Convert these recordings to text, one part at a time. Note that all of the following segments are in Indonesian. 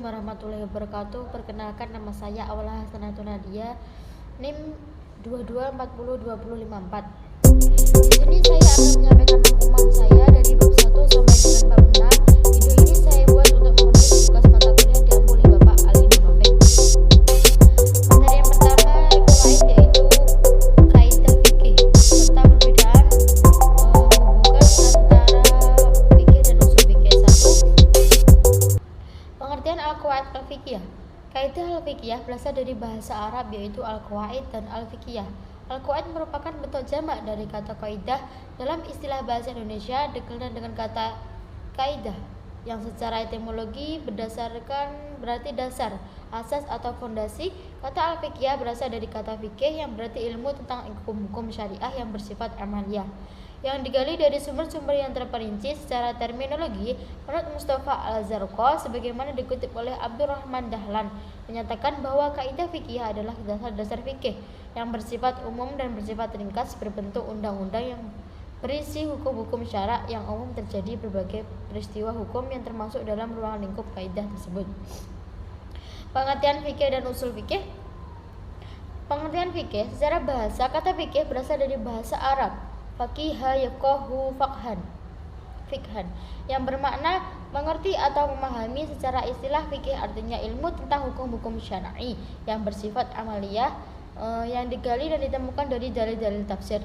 Assalamualaikum warahmatullahi wabarakatuh. Perkenalkan, nama saya Awalah Hasanatun Nadia, NIM 22402054. Di sini saya akan menyampaikan rangkuman saya dari bab 1 sampai dengan bab 6. Video ini saya buat untuk memenuhi tugas mata kuliah yang diampuni Bapak Ali Nurrafiq. Materi yang pertama yaitu kaidah fikih serta perbedaan hubungan antara fikih dan usul fikih. 1. Pengertian al-qawaid al-fiqhiyah. Kaidah al-fiqhiyah berasal dari bahasa Arab yaitu al-qawaid dan al-fiqhiyah. Al-qawaid merupakan bentuk jamak dari kata kaidah. Dalam istilah bahasa Indonesia dikenal dengan kata kaidah yang secara etimologi berdasarkan berarti dasar, asas atau fondasi. Kata al-fiqhiyah berasal dari kata fikih yang berarti ilmu tentang hukum-hukum syariah yang bersifat amaliyah, yang digali dari sumber-sumber yang terperinci secara terminologi. Menurut Mustafa Al-Zarqa, sebagaimana dikutip oleh Abdurrahman Dahlan, menyatakan bahwa kaidah fikih adalah dasar-dasar fikih yang bersifat umum dan bersifat ringkas, berbentuk undang-undang yang berisi hukum-hukum syarak yang umum terjadi berbagai peristiwa hukum yang termasuk dalam ruang lingkup kaidah tersebut. Pengertian fikih dan usul fikih. Pengertian fikih secara bahasa, kata fikih berasal dari bahasa Arab faqiha yaqahu fakhan yang bermakna mengerti atau memahami. Secara istilah fikih artinya ilmu tentang hukum-hukum syar'i yang bersifat amaliyah yang digali dan ditemukan dari dalil-dalil tafsir.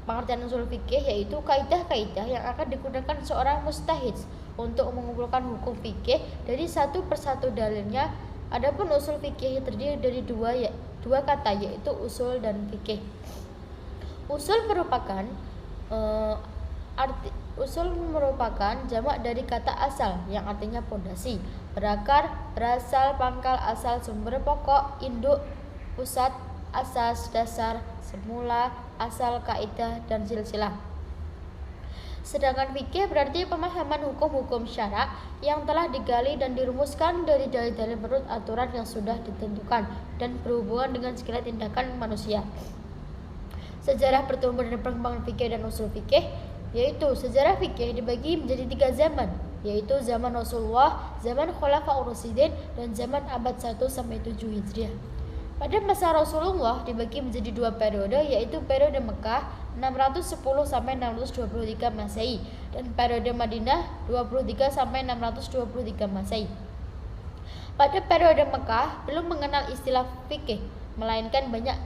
Pengertian usul fikih yaitu kaidah-kaidah yang akan digunakan seorang mujtahid untuk mengumpulkan hukum fikih dari satu persatu dalilnya. Adapun usul fikih terdiri dari dua kata yaitu usul dan fikih. Usul merupakan jamak dari kata asal yang artinya pondasi, berakar, berasal, pangkal, asal, sumber, pokok, induk, pusat, asas, dasar, semula, asal, kaidah, dan silsilah. Sedangkan fikih berarti pemahaman hukum-hukum syarak yang telah digali dan dirumuskan dari dalil-dalil menurut aturan yang sudah ditentukan dan berhubungan dengan segala tindakan manusia. Sejarah pertumbuhan dan perkembangan fikih dan usul fikih, yaitu sejarah fikih dibagi menjadi 3 zaman, yaitu zaman Rasulullah, zaman Khulafaur Rasyidin, dan zaman abad 1 sampai 7 Hijriah. Pada masa Rasulullah dibagi menjadi 2 periode, yaitu periode Mekah 610 sampai 623 Masehi dan periode Madinah 23 sampai 623 Masehi. Pada periode Mekah belum mengenal istilah fikih, melainkan banyak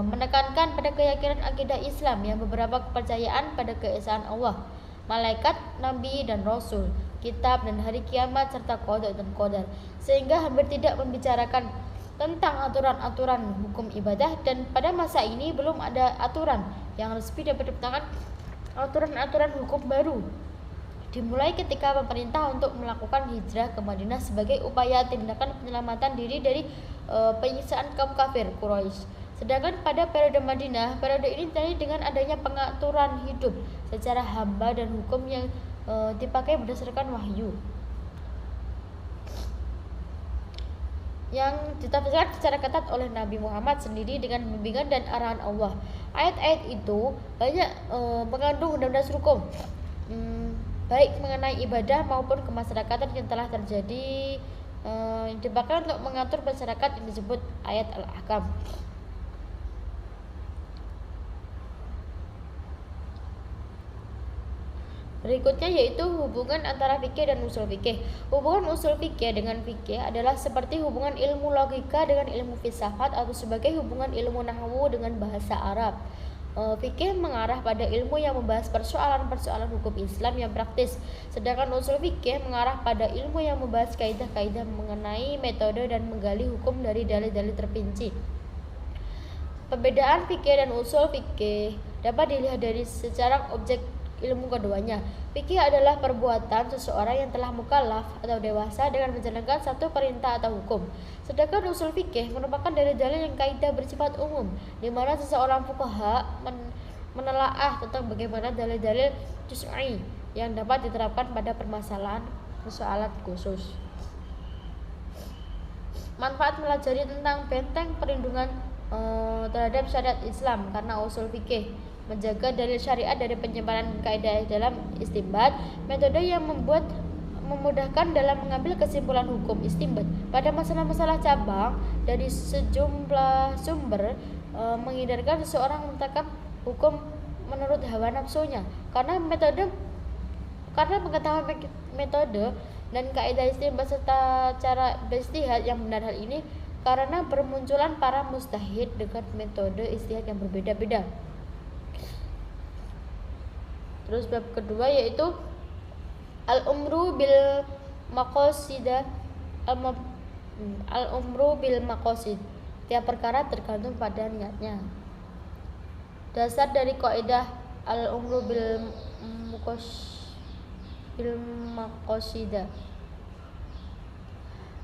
menekankan pada keyakinan akidah Islam yang beberapa kepercayaan pada keesaan Allah, malaikat, nabi dan rasul, kitab dan hari kiamat serta qada dan qadar, sehingga hampir tidak membicarakan tentang aturan-aturan hukum ibadah. Dan pada masa ini belum ada aturan yang resmi dapat dikatakan aturan-aturan hukum baru dimulai ketika pemerintah untuk melakukan hijrah ke Madinah sebagai upaya tindakan penyelamatan diri dari penyiksaan kaum kafir Quraisy. Sedangkan pada periode Madinah, periode ini terjadi dengan adanya pengaturan hidup secara hamba dan hukum yang dipakai berdasarkan wahyu yang ditafsirkan secara ketat oleh Nabi Muhammad sendiri dengan bimbingan dan arahan Allah. Ayat-ayat itu banyak mengandung dasar hukum baik mengenai ibadah maupun kemasyarakatan yang telah terjadi yang dipakai untuk mengatur masyarakat yang disebut ayat al-ahkam. Berikutnya yaitu hubungan antara fikih dan usul fikih. Hubungan usul fikih dengan fikih adalah seperti hubungan ilmu logika dengan ilmu filsafat atau sebagai hubungan ilmu nahwu dengan bahasa Arab. Fikih mengarah pada ilmu yang membahas persoalan-persoalan hukum Islam yang praktis, sedangkan usul fikih mengarah pada ilmu yang membahas kaidah-kaidah mengenai metode dan menggali hukum dari dalil-dalil terperinci. Perbedaan fikih dan usul fikih dapat dilihat dari secara objek ilmu keduanya. Fikih adalah perbuatan seseorang yang telah mukallaf atau dewasa dengan menjalankan satu perintah atau hukum. Sedangkan usul fikih merupakan dalil-dalil yang kaidah bersifat umum, di mana seseorang fuqaha menelaah tentang bagaimana dalil-dalil juz'i yang dapat diterapkan pada permasalahan khusus. Manfaat mempelajari tentang benteng perlindungan terhadap syariat Islam karena usul fikih menjaga dalil syariat dari penyebaran kaidah dalam istinbat, metode yang memudahkan dalam mengambil kesimpulan hukum istinbat pada masalah-masalah cabang dari sejumlah sumber, menghindarkan seseorang menetapkan hukum menurut hawa nafsunya karena mengetahui metode dan kaidah istinbat serta cara beristihad yang benar. Hal ini karena bermunculan para mujtahid dengan metode istihad yang berbeda-beda. Terus bab kedua yaitu al-umru bil maqasidah, al-umru bil maqasid. Tiap perkara tergantung pada niatnya. Dasar dari kaidah al-umru bil maqasidah.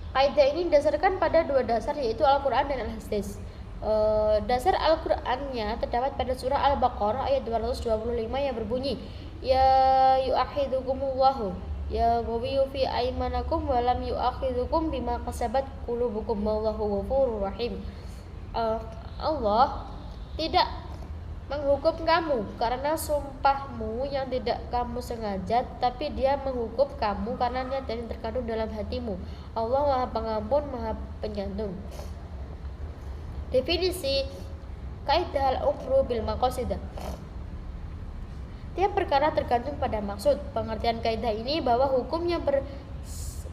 Kaidah ini didasarkan pada dua dasar yaitu Al-Quran dan Al-Hadis. Dasar Al-Qur'annya terdapat pada surah Al-Baqarah ayat 225 yang berbunyi, ya yu'akhidukumullahu ya wawiyu fi aimanakum walam yu'akhidukum bima kasabat qulubukum wallahu ghafurur rahim. Allah tidak menghukum kamu karena sumpahmu yang tidak kamu sengaja, tapi Dia menghukum kamu karena niat yang terkandung dalam hatimu. Allah Maha Pengampun, Maha Penyantun. Definisi kaidah al-umru bil maqasidah. Tiap perkara tergantung pada maksud. Pengertian kaidah ini bahwa hukum yang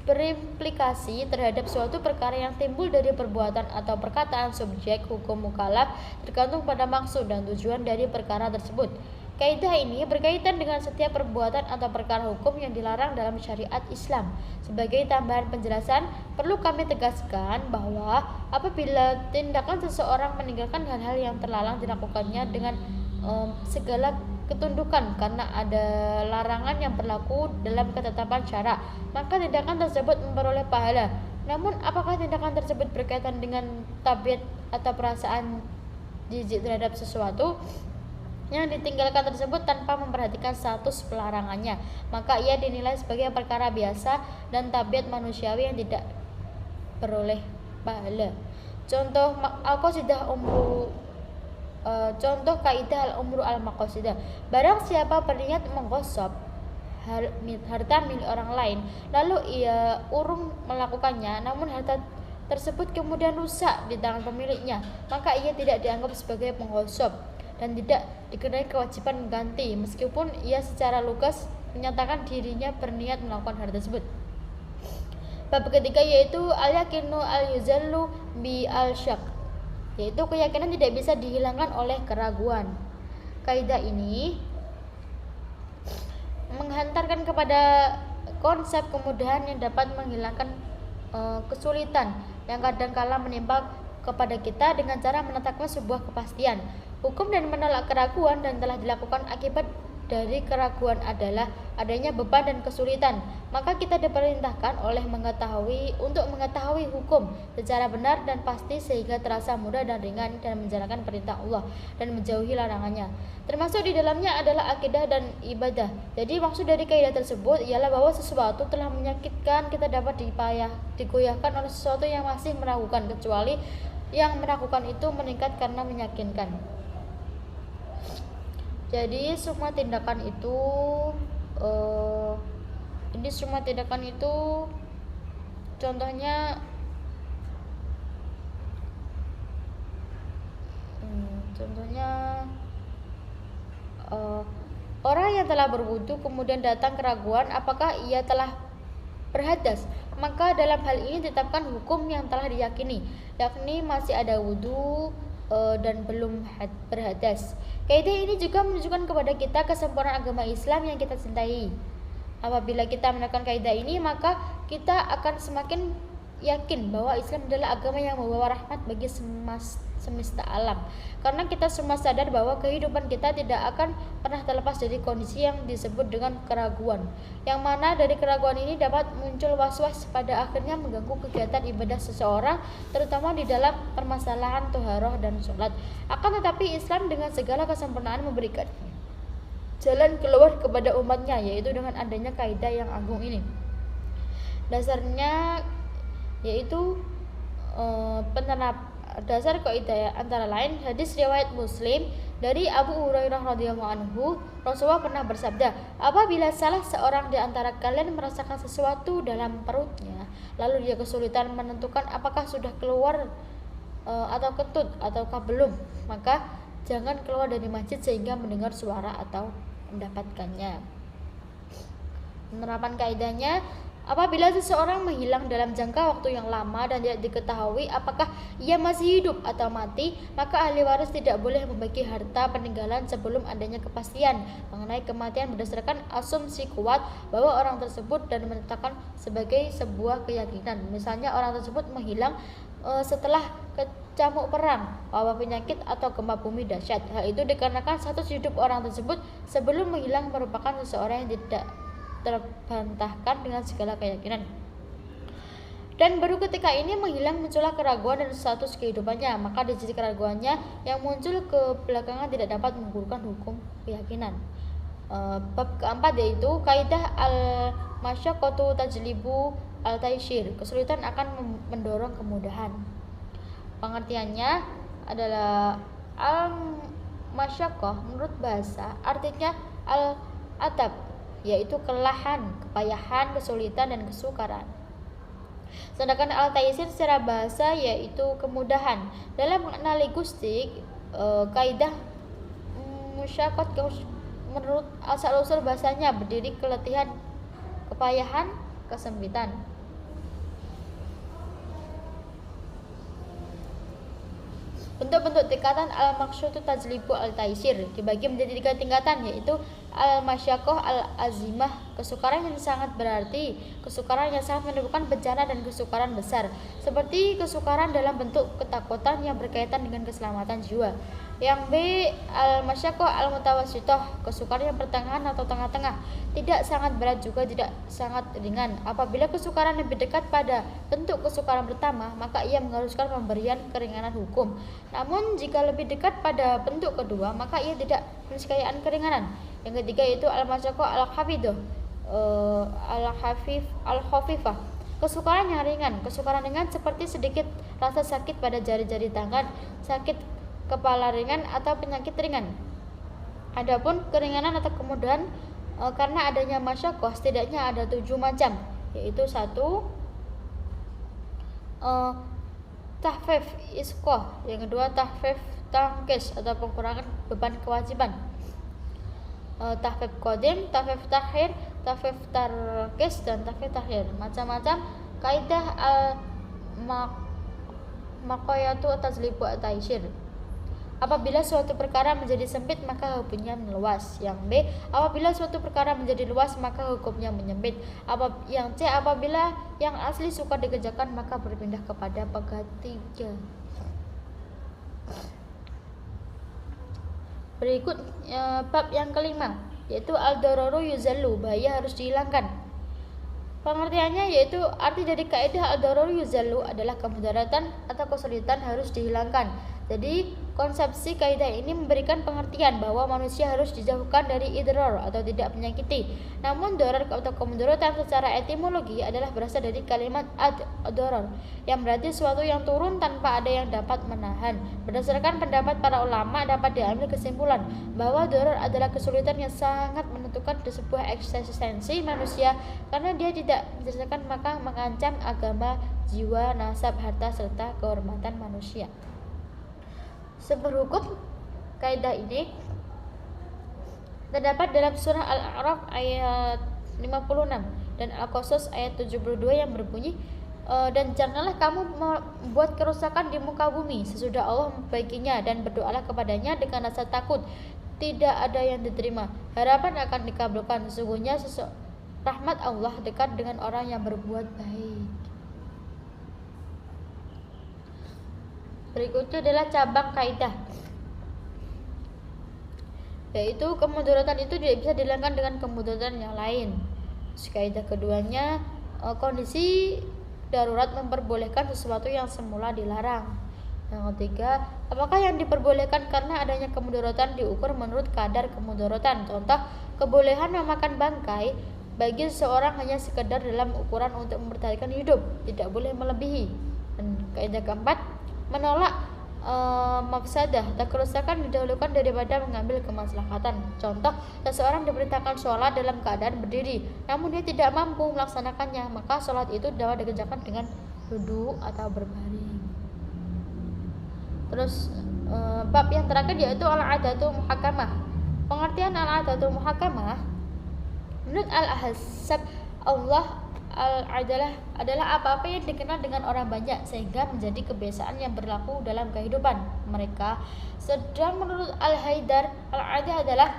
berimplikasi terhadap suatu perkara yang timbul dari perbuatan atau perkataan subjek hukum mukallaf tergantung pada maksud dan tujuan dari perkara tersebut. Kaidah ini berkaitan dengan setiap perbuatan atau perkara hukum yang dilarang dalam syariat Islam. Sebagai tambahan penjelasan, perlu kami tegaskan bahwa apabila tindakan seseorang meninggalkan hal-hal yang terlarang dilakukannya dengan segala ketundukan karena ada larangan yang berlaku dalam ketetapan syara, maka tindakan tersebut memperoleh pahala. Namun apakah tindakan tersebut berkaitan dengan tabiat atau perasaan jijik terhadap sesuatu yang ditinggalkan tersebut tanpa memperhatikan status pelarangannya, maka ia dinilai sebagai perkara biasa dan tabiat manusiawi yang tidak beroleh pahala. Contoh kaidah al-umru al-maqasidah. Barang siapa berniat menggosok harta milik orang lain, lalu ia urung melakukannya, namun harta tersebut kemudian rusak di tangan pemiliknya, maka ia tidak dianggap sebagai penggosok dan tidak dikenai kewajiban mengganti, meskipun ia secara lugas menyatakan dirinya berniat melakukan hal tersebut. Bab ketiga yaitu al-yakinu al-yuzallu bi al-syak, yaitu keyakinan tidak bisa dihilangkan oleh keraguan. Kaidah ini menghantarkan kepada konsep kemudahan yang dapat menghilangkan kesulitan yang kadang-kala menimpa kepada kita dengan cara menetapkan sebuah kepastian hukum dan menolak keraguan, dan telah dilakukan akibat dari keraguan adalah adanya beban dan kesulitan. Maka kita diperintahkan untuk mengetahui hukum secara benar dan pasti sehingga terasa mudah dan ringan dan menjalankan perintah Allah dan menjauhi larangannya. Termasuk di dalamnya adalah akidah dan ibadah. Jadi maksud dari kaidah tersebut ialah bahwa sesuatu telah menyakitkan kita dapat digoyahkan oleh sesuatu yang masih meragukan, kecuali yang meragukan itu meningkat karena meyakinkan. Jadi semua tindakan itu contohnya orang yang telah berwudu kemudian datang keraguan apakah ia telah berhadas, maka dalam hal ini ditetapkan hukum yang telah diyakini, yakni masih ada wudu dan belum berhadas. Kaidah ini juga menunjukkan kepada kita kesempurnaan agama Islam yang kita cintai. Apabila kita menekan kaidah ini, maka kita akan semakin yakin bahwa Islam adalah agama yang membawa rahmat bagi semesta alam. Karena kita semua sadar bahwa kehidupan kita tidak akan pernah terlepas dari kondisi yang disebut dengan keraguan, yang mana dari keraguan ini dapat muncul was-was pada akhirnya mengganggu kegiatan ibadah seseorang, terutama di dalam permasalahan toharoh dan sholat. Akan tetapi Islam dengan segala kesempurnaan memberikan jalan keluar kepada umatnya, yaitu dengan adanya kaidah yang agung ini. Dasarnya yaitu dasar kaidah antara lain hadis riwayat Muslim Dari Abu Hurairah radhiyallahu anhu, Rasulullah pernah bersabda, apabila salah seorang di antara kalian merasakan sesuatu dalam perutnya, lalu dia kesulitan menentukan apakah sudah keluar atau kentut ataukah belum, maka jangan keluar dari masjid sehingga mendengar suara atau mendapatkannya. Penerapan kaidahnya, apabila seseorang menghilang dalam jangka waktu yang lama dan tidak diketahui apakah ia masih hidup atau mati, maka ahli waris tidak boleh membagi harta peninggalan sebelum adanya kepastian mengenai kematian berdasarkan asumsi kuat bahwa orang tersebut dan menetapkan sebagai sebuah keyakinan. Misalnya orang tersebut menghilang setelah kecamuk perang, wabah penyakit atau gempa bumi dahsyat. Hal itu dikarenakan status hidup orang tersebut sebelum menghilang merupakan seseorang yang tidak terbantahkan dengan segala keyakinan. Dan baru ketika ini menghilang muncullah keraguan dan status kehidupannya, maka di sisi keraguannya yang muncul ke belakangan tidak dapat menggugurkan hukum keyakinan. Bab keempat yaitu kaidah al-masyaqqatu tajlibu al-taysir, kesulitan akan mendorong kemudahan. Pengertiannya adalah al-masyaqqah menurut bahasa artinya al-adab, yaitu kelelahan, kepayahan, kesulitan, dan kesukaran. Sedangkan al-taysir secara bahasa yaitu kemudahan. Dalam makna linguistik, kaidah musyaqqat menurut asal-usul bahasanya berdiri keletihan, kepayahan, kesempitan. Bentuk-bentuk tingkatan al-maqsyutu tajlibu al-taysir dibagi menjadi 3 tingkatan, yaitu al-masyaqqah, al-azimah, kesukaran yang sangat berarti, kesukaran yang sangat menimbulkan bencana, dan kesukaran besar, seperti kesukaran dalam bentuk ketakutan yang berkaitan dengan keselamatan jiwa. Yang B, al-masyaqqah al-mutawassithah, kesukaran yang pertengahan atau tengah-tengah, tidak sangat berat juga tidak sangat ringan. Apabila kesukaran lebih dekat pada bentuk kesukaran pertama, maka ia mengharuskan pemberian keringanan hukum. Namun jika lebih dekat pada bentuk kedua, maka ia tidak meniscayaan keringanan. Yang ketiga yaitu al-masyaqqah al-khafidah, al-khafifah, kesukaran yang ringan. Kesukaran ringan seperti sedikit rasa sakit pada jari-jari tangan, sakit kepala ringan, atau penyakit ringan. Adapun keringanan atau kemudahan karena adanya masyaqqah setidaknya ada 7 macam, yaitu 1. Tahfif isqah, yang kedua tahfif tangkis atau pengurangan beban kewajiban, tahfif qadim, tahfif takhir, tahfif tarkis, dan tahfif takhir. Macam-macam kaidah al-maqayatu tajlibu at-taysir. Apabila suatu perkara menjadi sempit maka hukumnya meluas. Yang B, apabila suatu perkara menjadi luas maka hukumnya menyempit. Yang C, apabila yang asli suka dikerjakan maka berpindah kepada penggantinya. Berikut bab yang kelima, yaitu al-dararu yuzallu, bahaya harus dihilangkan. Pengertiannya yaitu arti dari kaidah al-dararu yuzallu adalah kemudaratan atau kesulitan harus dihilangkan. Jadi konsepsi kaidah ini memberikan pengertian bahwa manusia harus dijauhkan dari idrar atau tidak menyakiti. Namun darar atau kemudaratan secara etimologi adalah berasal dari kalimat ad-darar yang berarti sesuatu yang turun tanpa ada yang dapat menahan. Berdasarkan pendapat para ulama dapat diambil kesimpulan bahwa darar adalah kesulitan yang sangat menentukan di sebuah eksistensi manusia karena dia tidak menjelaskan maka mengancam agama, jiwa, nasab, harta, serta kehormatan manusia. Seberhukum kaidah ini terdapat dalam surah Al-A'raf ayat 56 dan Al-Qasas ayat 72 yang berbunyi, dan janganlah kamu membuat kerusakan di muka bumi sesudah Allah membaikinya, dan berdoalah kepadanya dengan rasa takut tidak ada yang diterima, harapan akan dikabulkan. Sesungguhnya rahmat Allah dekat dengan orang yang berbuat baik. Berikutnya adalah cabang kaidah, yaitu kemudaratan itu tidak bisa dihilangkan dengan kemudaratan yang lain. Kaidah keduanya, kondisi darurat memperbolehkan sesuatu yang semula dilarang. Yang ketiga, apakah yang diperbolehkan karena adanya kemudaratan diukur menurut kadar kemudaratan. Contoh, kebolehan memakan bangkai bagi seseorang hanya sekedar dalam ukuran untuk mempertahankan hidup, tidak boleh melebihi. Dan kaidah keempat, menolak mafsadah atau kerusakan didahulukan daripada mengambil kemaslahatan. Contoh, seseorang diperintahkan sholat dalam keadaan berdiri, namun dia tidak mampu melaksanakannya, maka sholat itu dapat dikerjakan dengan duduk atau berbaring. Terus bab yang terakhir yaitu al-'adatu muhakkamah. Pengertian al-'adatu muhakkamah menurut Al-Ahzab adalah apa-apa yang dikenal dengan orang banyak sehingga menjadi kebiasaan yang berlaku dalam kehidupan mereka. Sedang menurut Al-Haidar, al-'adah adalah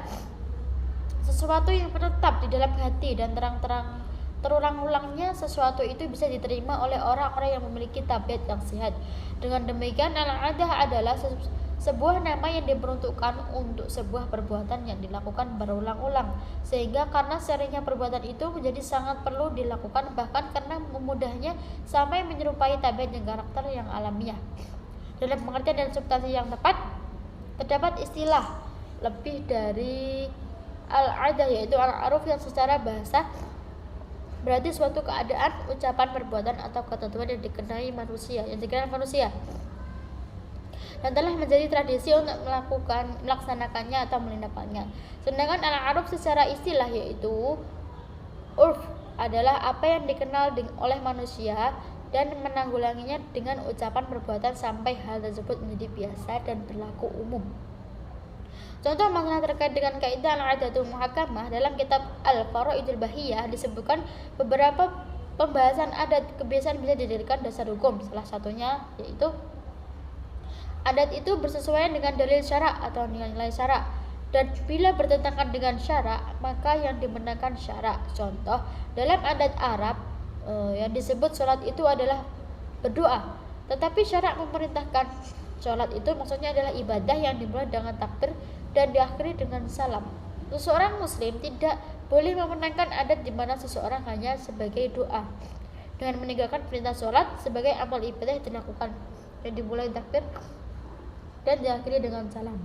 sesuatu yang menetap di dalam hati dan terulang-ulangnya sesuatu itu bisa diterima oleh orang-orang yang memiliki tabiat yang sehat. Dengan demikian, al-'adah adalah sebuah nama yang diperuntukkan untuk sebuah perbuatan yang dilakukan berulang-ulang, sehingga karena seringnya perbuatan itu menjadi sangat perlu dilakukan, bahkan karena memudahnya sampai menyerupai tabiat dan karakter yang alamiah. Dalam pengertian dan substansi yang tepat, terdapat istilah lebih dari al-'adah yaitu al-'aruf yang secara bahasa berarti suatu keadaan, ucapan, perbuatan atau ketentuan yang dikenal manusia dan telah menjadi tradisi untuk melaksanakannya atau menindakkannya. Sedangkan al-'aruf secara istilah yaitu urf adalah apa yang dikenal oleh manusia dan menanggulanginya dengan ucapan, perbuatan sampai hal tersebut menjadi biasa dan berlaku umum. Contoh makna terkait dengan kaidah al-'adatu muhakkamah dalam kitab Al-Faraidul Bahiyah disebutkan beberapa pembahasan adat kebiasaan bisa dijadikan dasar hukum. Salah satunya yaitu adat itu bersesuaian dengan dalil syarak atau nilai-nilai syarak, dan bila bertentangan dengan syarak maka yang dibenarkan syarak. Contoh, dalam adat Arab yang disebut sholat itu adalah berdoa, tetapi syarak memerintahkan sholat itu maksudnya adalah ibadah yang dimulai dengan takbir dan diakhiri dengan salam. Seseorang muslim tidak boleh memenangkan adat di mana seseorang hanya sebagai doa dengan meninggalkan perintah sholat sebagai amal ibadah yang dilakukan yang dimulai takbir dan diakhiri dengan salam.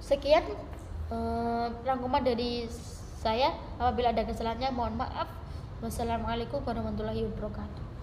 Sekian rangkuman dari saya. Apabila ada kesalahannya mohon maaf. Wassalamualaikum warahmatullahi wabarakatuh.